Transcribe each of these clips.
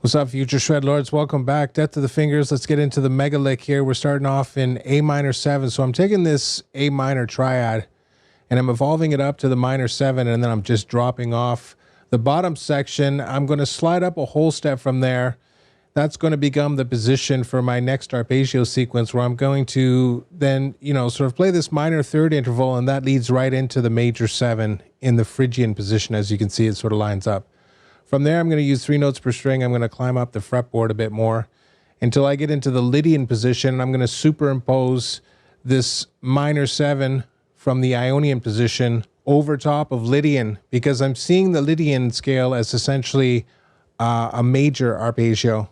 What's up, future shred lords? Welcome back. Death to the fingers. Let's get into the mega lick here. We're starting off in A minor 7. So I'm taking this A minor triad and I'm evolving it up to the minor 7, and then I'm just dropping off the bottom section. I'm going to slide up a whole step from there. That's going to become the position for my next arpeggio sequence, where I'm going to then, sort of play this minor third interval, and that leads right into the major 7 in the Phrygian position. As you can see, it sort of lines up. From there, I'm going to use 3 notes per string. I'm going to climb up the fretboard a bit more until I get into the Lydian position. I'm going to superimpose this minor 7 from the Ionian position over top of Lydian, because I'm seeing the Lydian scale as essentially a major arpeggio.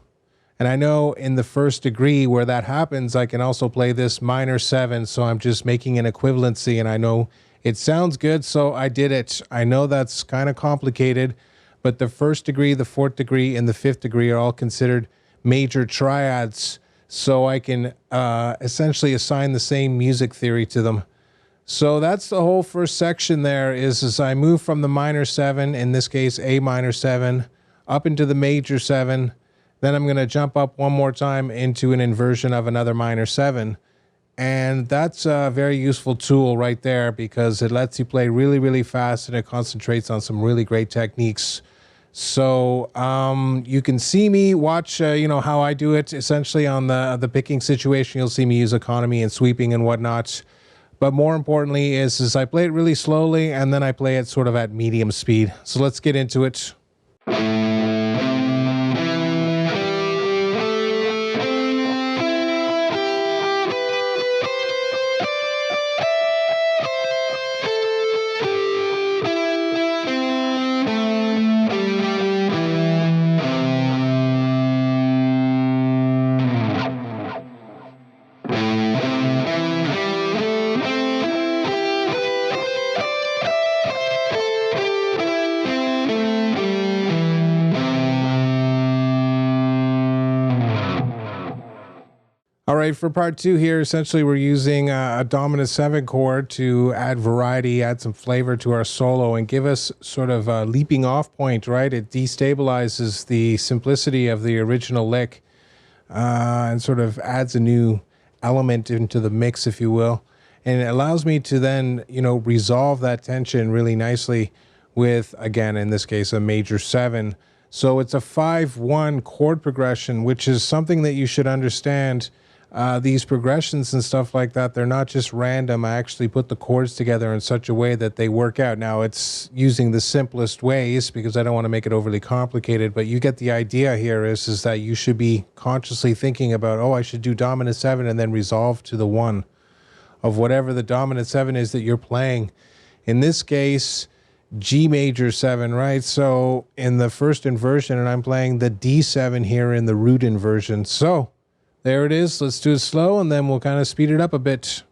And I know in the first degree where that happens, I can also play this minor 7. So I'm just making an equivalency, and I know it sounds good, so I did it. I know that's kind of complicated, but the first degree, the fourth degree, and the fifth degree are all considered major triads. So I can essentially assign the same music theory to them. So that's the whole first section there, is as I move from the minor 7, in this case A minor 7, up into the major 7. Then I'm going to jump up one more time into an inversion of another minor 7. And that's a very useful tool right there, because it lets you play really, really fast, and it concentrates on some really great techniques. So you can see me watch, how I do it essentially on the picking situation. You'll see me use economy and sweeping and whatnot. But more importantly is I play it really slowly, and then I play it sort of at medium speed. So let's get into it. All right, for part 2 here, essentially we're using a dominant 7 chord to add variety, add some flavor to our solo, and give us sort of a leaping off point, right? It destabilizes the simplicity of the original lick and sort of adds a new element into the mix, if you will. And it allows me to then, resolve that tension really nicely with, again, in this case, a major 7. So it's a 5-1 chord progression, which is something that you should understand. These progressions and stuff like that, they're not just random. I actually put the chords together in such a way that they work out. Now, it's using the simplest ways because I don't want to make it overly complicated, but you get the idea here is that you should be consciously thinking about, oh, I should do dominant 7 and then resolve to the 1 of whatever the dominant 7 is that you're playing. In this case, G major 7, right? So in the first inversion, and I'm playing the D7 here in the root inversion. So there it is. Let's do it slow, and then we'll kind of speed it up a bit.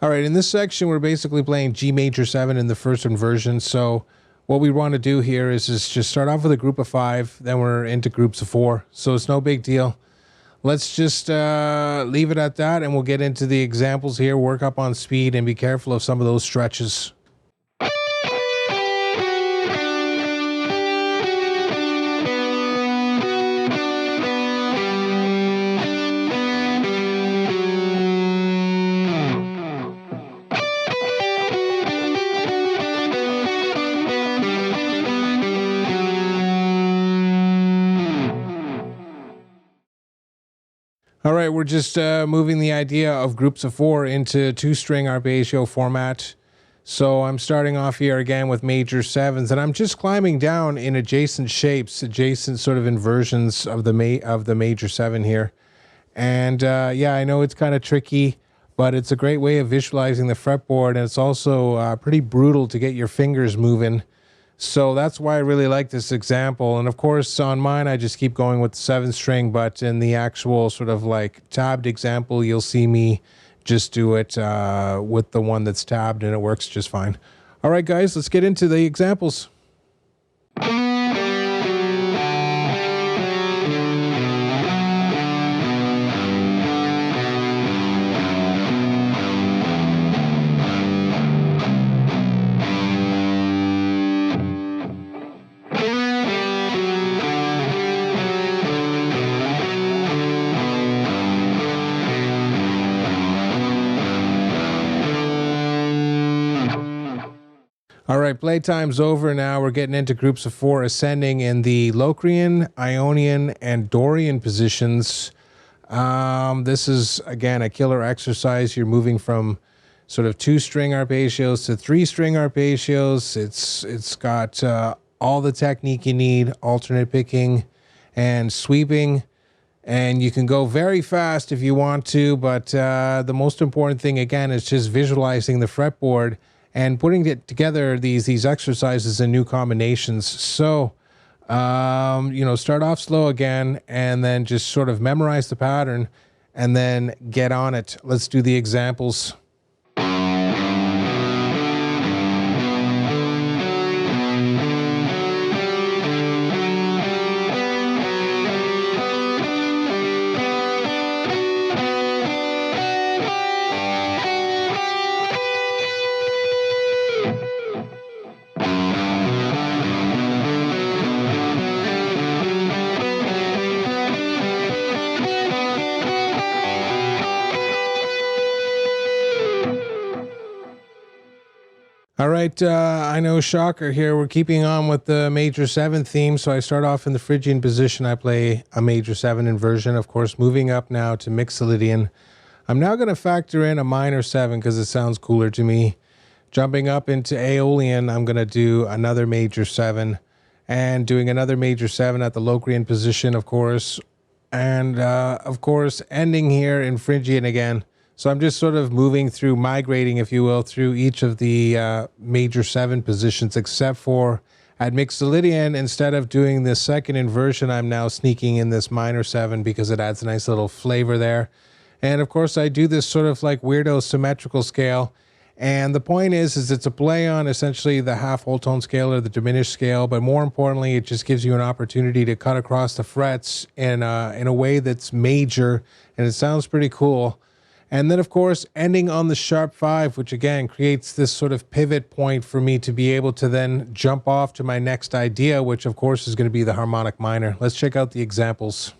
All right, in this section, we're basically playing G major 7 in the first inversion. So what we want to do here is just start off with a group of 5, then we're into groups of 4. So it's no big deal. Let's just leave it at that, and we'll get into the examples here, work up on speed, and be careful of some of those stretches. All right, we're just moving the idea of groups of 4 into 2-string arpeggio format. So I'm starting off here again with major 7s, and I'm just climbing down in adjacent shapes, adjacent sort of inversions of the major 7 here. And yeah, I know it's kind of tricky, but it's a great way of visualizing the fretboard, and it's also pretty brutal to get your fingers moving. So that's why I really like this example. And of course, on mine, I just keep going with the 7th string, but in the actual sort of like tabbed example, you'll see me just do it with the one that's tabbed, and it works just fine. All right, guys, let's get into the examples. All right, playtime's over now. We're getting into groups of 4 ascending in the Locrian, Ionian, and Dorian positions. This is, again, a killer exercise. You're moving from sort of 2-string arpeggios to 3-string arpeggios. It's got all the technique you need, alternate picking and sweeping. And you can go very fast if you want to, but the most important thing, again, is just visualizing the fretboard and putting it together, these exercises and new combinations. So, start off slow again, and then just sort of memorize the pattern, and then get on it. Let's do the examples. All right, I know, shocker here. We're keeping on with the major 7 theme, so I start off in the Phrygian position. I play a major 7 inversion, of course, moving up now to Mixolydian. I'm now going to factor in a minor 7 because it sounds cooler to me. Jumping up into Aeolian, I'm going to do another major 7, and doing another major 7 at the Locrian position, of course, and of course, ending here in Phrygian again. So I'm just sort of moving through, migrating, if you will, through each of the major 7 positions, except for at Mixolydian, instead of doing the second inversion, I'm now sneaking in this minor 7 because it adds a nice little flavor there. And of course, I do this sort of like weirdo symmetrical scale. And the point is it's a play on essentially the half whole tone scale or the diminished scale, but more importantly, it just gives you an opportunity to cut across the frets in a way that's major, and it sounds pretty cool. And then, of course, ending on the sharp 5, which again creates this sort of pivot point for me to be able to then jump off to my next idea, which of course is going to be the harmonic minor. Let's check out the examples.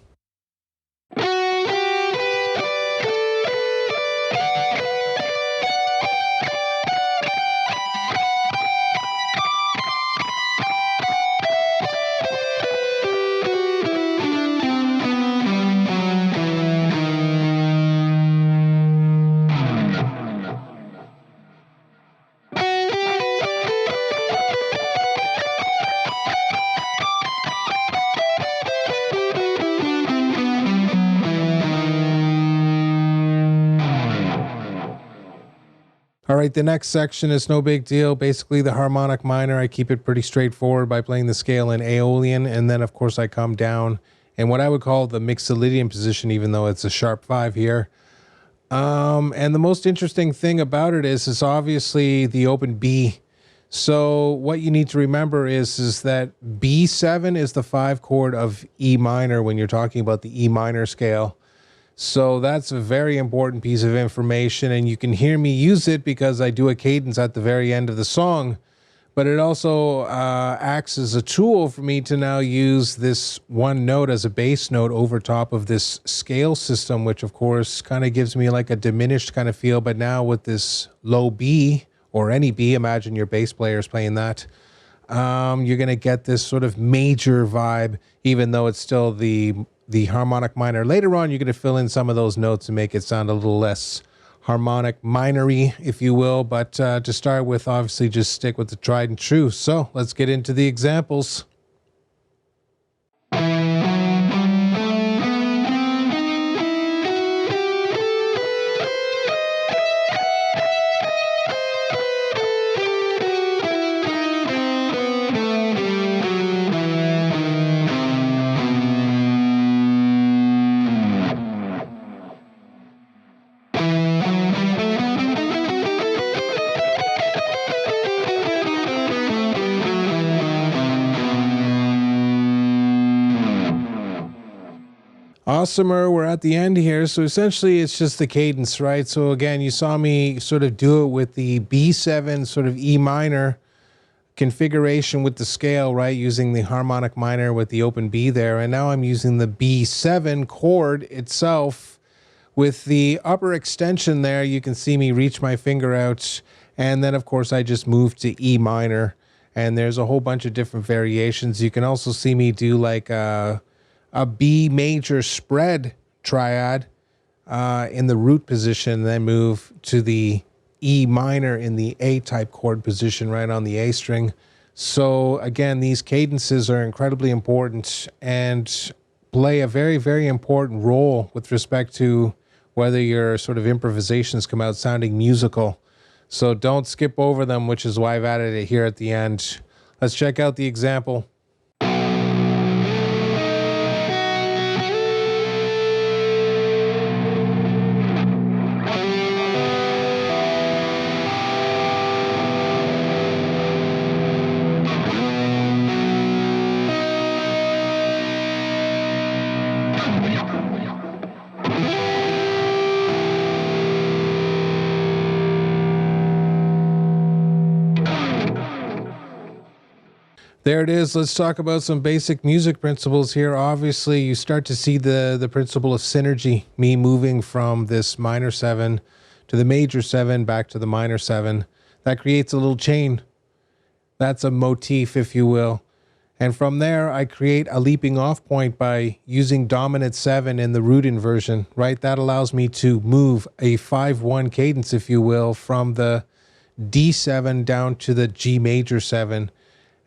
All right, the next section is no big deal. Basically, the harmonic minor, I keep it pretty straightforward by playing the scale in Aeolian, and then, of course, I come down in what I would call the Mixolydian position, even though it's a sharp 5 here. And the most interesting thing about it is obviously the open B. So what you need to remember is that B7 is the 5 chord of E minor when you're talking about the E minor scale. So that's a very important piece of information, and you can hear me use it because I do a cadence at the very end of the song, but it also acts as a tool for me to now use this one note as a bass note over top of this scale system, which of course kind of gives me like a diminished kind of feel, but now with this low B, or any B, imagine your bass player is playing that, you're going to get this sort of major vibe, even though it's still the harmonic minor. Later on, you're going to fill in some of those notes and make it sound a little less harmonic minory, if you will. But to start with, obviously, just stick with the tried and true. So let's get into the examples. Awesomer, we're at the end here. So essentially it's just the cadence, right? So again, you saw me sort of do it with the B7 sort of E minor configuration with the scale, right? Using the harmonic minor with the open B there. And now I'm using the B7 chord itself with the upper extension there. You can see me reach my finger out. And then of course I just moved to E minor, and there's a whole bunch of different variations. You can also see me do like a B major spread triad in the root position, then move to the E minor in the A type chord position right on the A string. So again, these cadences are incredibly important and play a very, very important role with respect to whether your sort of improvisations come out sounding musical. So don't skip over them, which is why I've added it here at the end. Let's check out the example. There it is. Let's talk about some basic music principles here. Obviously, you start to see the principle of synergy, me moving from this minor 7 to the major 7 back to the minor 7. That creates a little chain. That's a motif, if you will. And from there, I create a leaping off point by using dominant 7 in the root inversion, right? That allows me to move a 5-1 cadence, if you will, from the D7 down to the G major 7.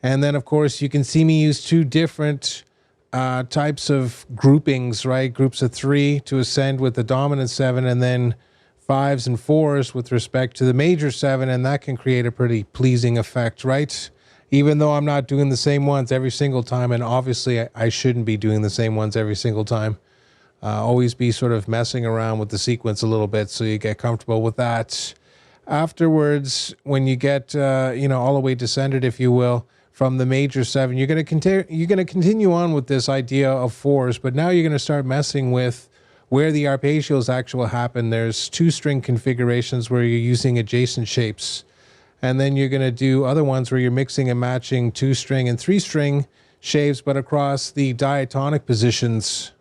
And then, of course, you can see me use two different types of groupings, right? Groups of 3 to ascend with the dominant 7, and then 5s and 4s with respect to the major 7, and that can create a pretty pleasing effect, right? Even though I'm not doing the same ones every single time, and obviously I shouldn't be doing the same ones every single time. Always be sort of messing around with the sequence a little bit so you get comfortable with that. Afterwards, when you get, all the way descended, if you will, from the major 7, you're going to continue on with this idea of 4s, but now you're going to start messing with where the arpeggios actually happen. There's 2-string configurations where you're using adjacent shapes, and then you're going to do other ones where you're mixing and matching 2-string and 3-string shapes, but across the diatonic positions.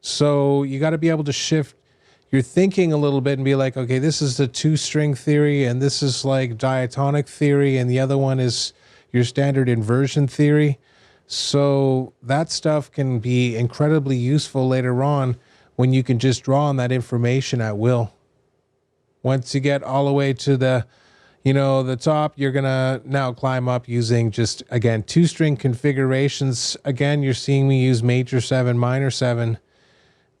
So you got to be able to shift your thinking a little bit and be like, okay, this is the 2-string theory, and this is like diatonic theory, and the other one is your standard inversion theory. So that stuff can be incredibly useful later on when you can just draw on that information at will. Once you get all the way to the, the top, you're going to now climb up using just, again, 2-string configurations. Again, you're seeing me use major 7, minor 7.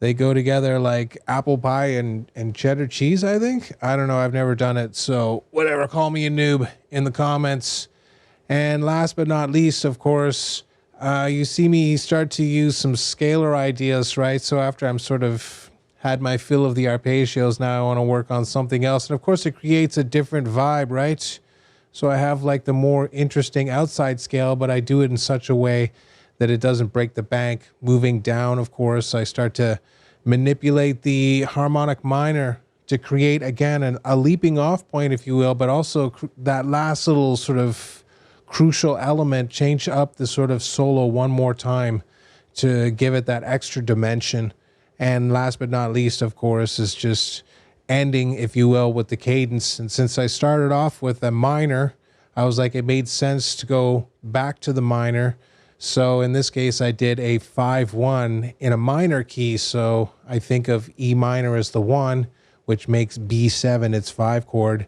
They go together like apple pie and cheddar cheese, I think. I don't know. I've never done it. So whatever, call me a noob in the comments. And last but not least, of course, you see me start to use some scalar ideas, right? So after I'm sort of had my fill of the arpeggios, now I want to work on something else. And of course, it creates a different vibe, right? So I have like the more interesting outside scale, but I do it in such a way that it doesn't break the bank. Moving down, of course, I start to manipulate the harmonic minor to create, again, a leaping off point, if you will, but also that last little sort of crucial element, change up the sort of solo one more time to give it that extra dimension. And last but not least, of course, is just ending, if you will, with the cadence. And since I started off with a minor, I was like, it made sense to go back to the minor. So in this case, I did a 5-1 in a minor key. So I think of E minor as the 1, which makes B7 its 5 chord.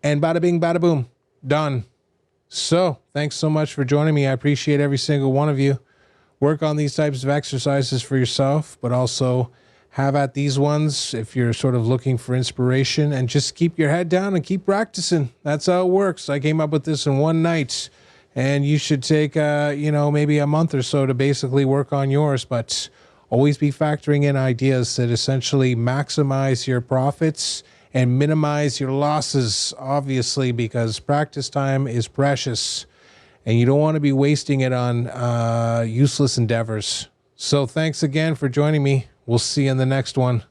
And bada bing, bada boom, done. So thanks so much for joining me. I appreciate every single one of you. Work on these types of exercises for yourself, but also have at these ones if you're sort of looking for inspiration, and just keep your head down and keep practicing. That's how it works. I came up with this in one night, and you should take, maybe a month or so to basically work on yours, but always be factoring in ideas that essentially maximize your profits and minimize your losses, obviously, because practice time is precious and you don't want to be wasting it on useless endeavors. So thanks again for joining me. We'll see you in the next one.